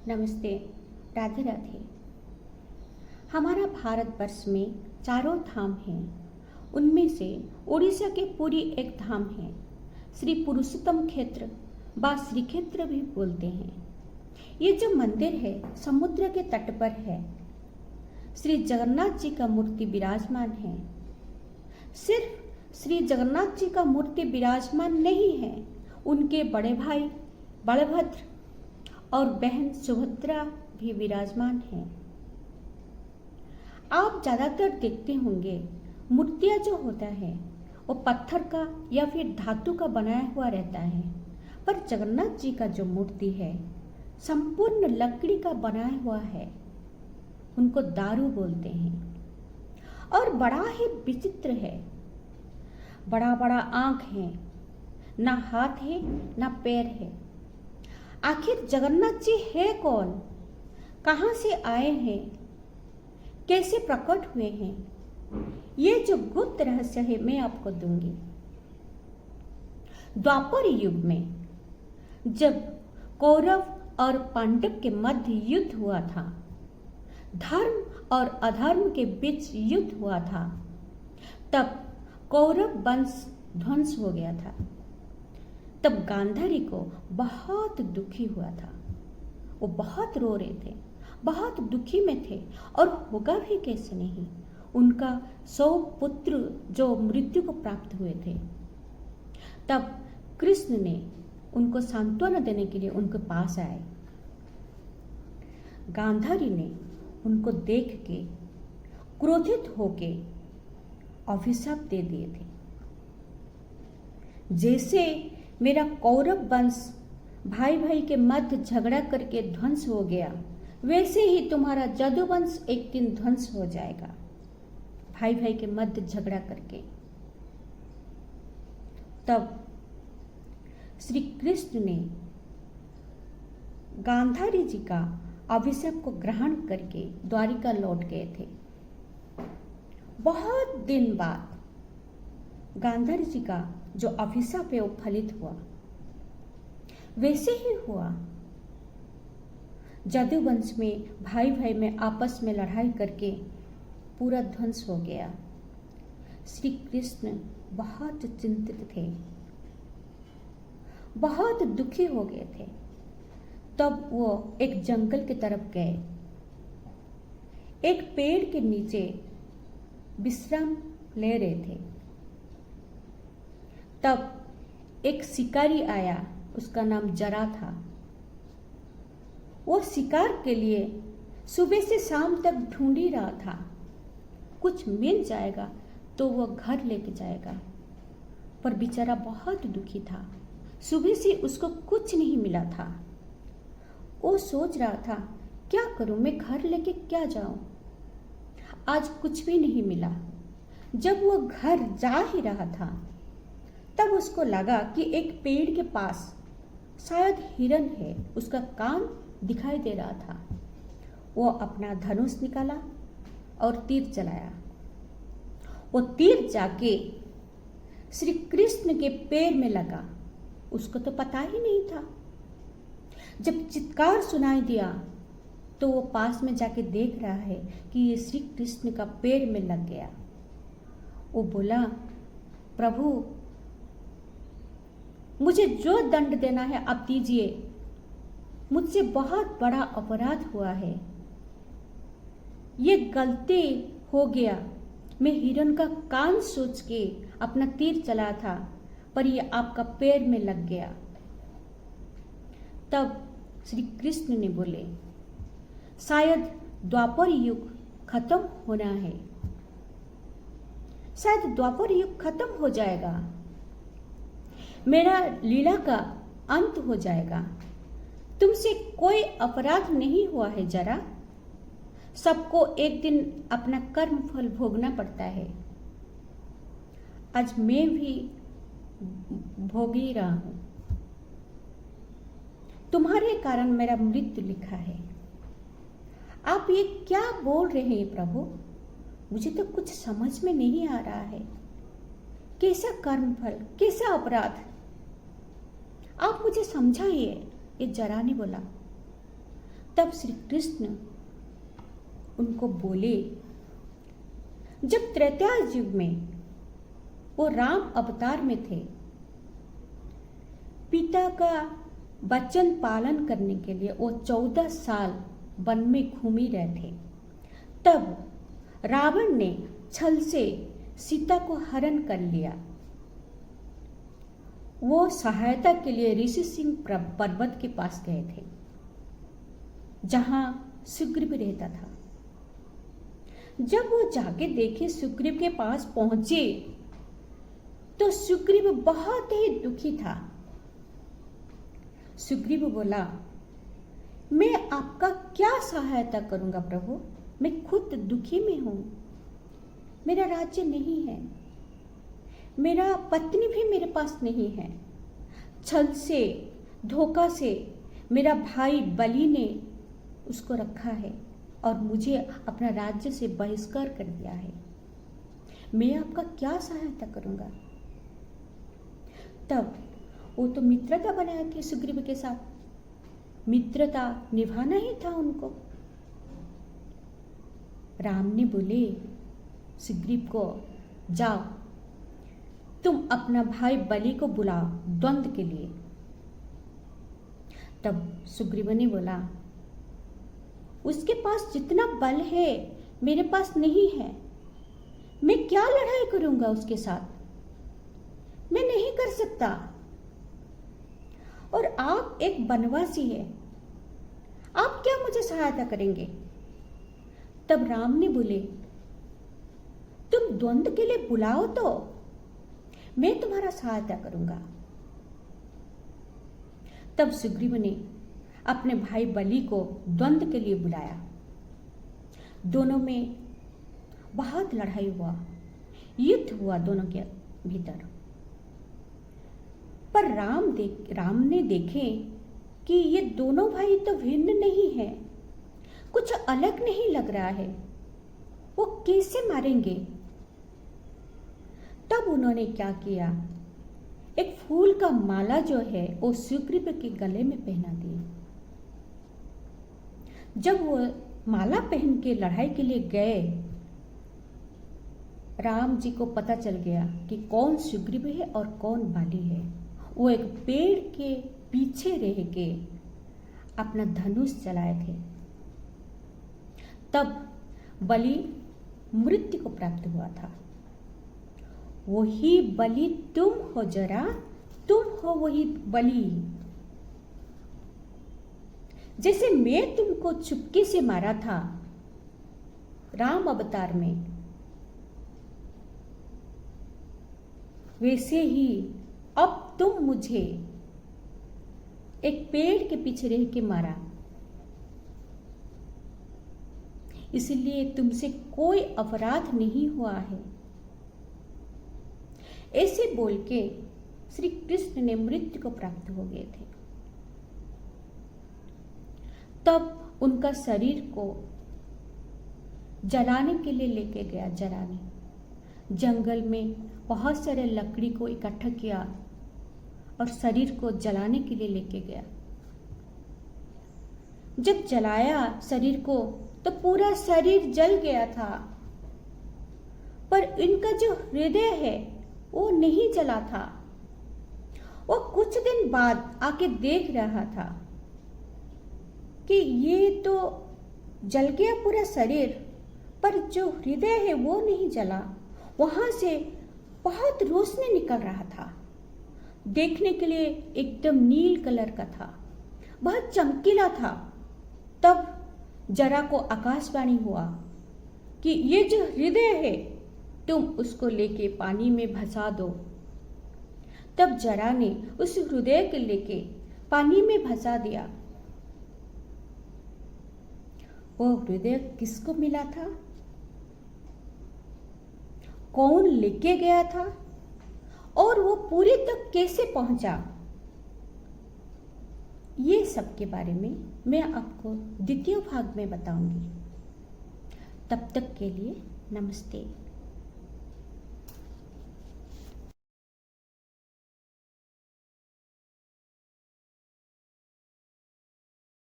नमस्ते। राधे राधे। हमारा भारतवर्ष में चारों धाम हैं। उनमें से उड़ीसा के पुरी एक धाम है। श्री पुरुषोत्तम क्षेत्र व श्री क्षेत्र भी बोलते हैं। ये जो मंदिर है समुद्र के तट पर है। श्री जगन्नाथ जी का मूर्ति विराजमान है। सिर्फ श्री जगन्नाथ जी का मूर्ति विराजमान नहीं है, उनके बड़े भाई बलभद्र और बहन सुभद्रा भी विराजमान हैं। आप ज्यादातर देखते होंगे मूर्तियां जो होता है वो पत्थर का या फिर धातु का बनाया हुआ रहता है, पर जगन्नाथ जी का जो मूर्ति है संपूर्ण लकड़ी का बनाया हुआ है। उनको दारू बोलते हैं और बड़ा ही विचित्र है। बड़ा बड़ा आंख है, ना हाथ है ना पैर है। आखिर जगन्नाथ जी है कौन, कहां से आए हैं, कैसे प्रकट हुए हैं, ये जो गुप्त रहस्य है मैं आपको दूंगी। द्वापर युग में जब कौरव और पांडव के मध्य युद्ध हुआ था, धर्म और अधर्म के बीच युद्ध हुआ था, तब कौरव वंश ध्वंस हो गया था। तब गांधारी को बहुत दुखी हुआ था। वो बहुत रो रहे थे, बहुत दुखी में थे और होगा भी कैसे नहीं। उनका 100 पुत्र जो मृत्यु को प्राप्त हुए थे। तब कृष्ण ने उनको सांत्वना देने के लिए उनके पास आए। गांधारी ने उनको देख के क्रोधित होके अभिशाप दे दिए थे। जैसे मेरा कौरव वंश भाई भाई के मध्य झगड़ा करके ध्वंस हो गया, वैसे ही तुम्हारा जदुवंश एक दिन ध्वंस हो जाएगा, भाई भाई के मध्य झगड़ा करके। तब श्री कृष्ण ने गांधारी जी का अभिशाप को ग्रहण करके द्वारिका लौट गए थे। बहुत दिन बाद गांधारी जी का जो अभिशाप है वो फलित हुआ। वैसे ही हुआ, जदुवंश में भाई भाई में आपस में लड़ाई करके पूरा ध्वंस हो गया। श्री कृष्ण बहुत चिंतित थे, बहुत दुखी हो गए थे। तब वो एक जंगल की तरफ गए। एक पेड़ के नीचे विश्राम ले रहे थे। तब एक शिकारी आया, उसका नाम जरा था। वो शिकार के लिए सुबह से शाम तक ढूंढ ही रहा था। कुछ मिल जाएगा तो वो घर लेके जाएगा, पर बेचारा बहुत दुखी था। सुबह से उसको कुछ नहीं मिला था। वो सोच रहा था क्या करूं, मैं घर लेके क्या जाऊं, आज कुछ भी नहीं मिला। जब वो घर जा ही रहा था तब उसको लगा कि एक पेड़ के पास शायद हिरन है, उसका कान दिखाई दे रहा था। वो अपना धनुष निकाला और तीर चलाया। वो तीर जाके श्री कृष्ण के पैर में लगा। उसको तो पता ही नहीं था। जब चित्कार सुनाई दिया तो वो पास में जाके देख रहा है कि ये श्री कृष्ण का पैर में लग गया। वो बोला, प्रभु मुझे जो दंड देना है आप दीजिए, मुझसे बहुत बड़ा अपराध हुआ है, ये गलती हो गया। मैं हिरन का कान सोच के अपना तीर चला था, पर ये आपका पैर में लग गया। तब श्री कृष्ण ने बोले, शायद द्वापर युग खत्म होना है, शायद द्वापर युग खत्म हो जाएगा, मेरा लीला का अंत हो जाएगा। तुमसे कोई अपराध नहीं हुआ है जरा, सबको एक दिन अपना कर्म फल भोगना पड़ता है। आज मैं भी भोग ही रहा हूं। तुम्हारे कारण मेरा मृत्यु लिखा है। आप ये क्या बोल रहे हैं प्रभु, मुझे तो कुछ समझ में नहीं आ रहा है। कैसा कर्म फल, कैसा अपराध, आप मुझे समझाइए। ये जरा ने बोला। तब श्री कृष्ण उनको बोले, जब त्रेता युग में वो राम अवतार में थे, पिता का वचन पालन करने के लिए वो 14 साल वन में घूम ही रहे थे। तब रावण ने छल से सीता को हरण कर लिया। वो सहायता के लिए ऋषि सिंह पर्वत के पास गए थे, जहां सुग्रीव रहता था। जब वो जाके देखे सुग्रीव के पास पहुंचे तो सुग्रीव बहुत ही दुखी था। सुग्रीव बोला, मैं आपका क्या सहायता करूंगा प्रभु, मैं खुद दुखी में हूं, मेरा राज्य नहीं है, मेरा पत्नी भी मेरे पास नहीं है। छल से धोखा से मेरा भाई बलि ने उसको रखा है और मुझे अपना राज्य से बहिष्कार कर दिया है, मैं आपका क्या सहायता करूंगा। तब वो तो मित्रता बनाए थे सुग्रीव के साथ, मित्रता निभाना ही था उनको। राम ने बोले सुग्रीव को, जाओ तुम अपना भाई बलि को बुलाओ द्वंद्व के लिए। तब सुग्रीव ने बोला, उसके पास जितना बल है मेरे पास नहीं है, मैं क्या लड़ाई करूंगा उसके साथ, मैं नहीं कर सकता। और आप एक वनवासी है, आप क्या मुझे सहायता करेंगे। तब राम ने बोले, तुम द्वंद्व के लिए बुलाओ तो मैं तुम्हारा सहायता करूंगा। तब सुग्रीव ने अपने भाई बलि को द्वंद्व के लिए बुलाया। दोनों में बहुत लड़ाई हुआ, युद्ध हुआ दोनों के भीतर। पर राम ने देखे कि ये दोनों भाई तो भिन्न नहीं है, कुछ अलग नहीं लग रहा है, वो कैसे मारेंगे। तब उन्होंने क्या किया, एक फूल का माला जो है वो सुग्रीव के गले में पहना दी। जब वो माला पहन के लड़ाई के लिए गए, राम जी को पता चल गया कि कौन सुग्रीव है और कौन बाली है। वो एक पेड़ के पीछे रह के अपना धनुष चलाए थे। तब बलि मृत्यु को प्राप्त हुआ था। वही बलि तुम हो, जरा तुम हो वही बलि। जैसे मैं तुमको चुपके से मारा था राम अवतार में, वैसे ही अब तुम मुझे एक पेड़ के पीछे रह के मारा, इसलिए तुमसे कोई अपराध नहीं हुआ है। ऐसे बोल के श्री कृष्ण ने मृत्यु को प्राप्त हो गए थे। तब उनका शरीर को जलाने के लिए लेके गया, जलाने जंगल में बहुत सारे लकड़ी को इकट्ठा किया और शरीर को जलाने के लिए लेके गया। जब जलाया शरीर को तो पूरा शरीर जल गया था, पर इनका जो हृदय है वो नहीं जला था। वो कुछ दिन बाद आके देख रहा था कि ये तो जल गया पूरा शरीर, पर जो हृदय है वो नहीं जला। वहां से बहुत रोशनी निकल रहा था, देखने के लिए एकदम नील कलर का था, बहुत चमकीला था। तब जरा को आकाशवाणी हुआ कि ये जो हृदय है तुम उसको लेके पानी में भसा दो। तब जरा ने उस हृदय के लेके पानी में भसा दिया। वो हृदय किसको मिला था, कौन लेके गया था और वो पूरी तक कैसे पहुंचा, ये सब के बारे में मैं आपको द्वितीय भाग में बताऊंगी। तब तक के लिए नमस्ते।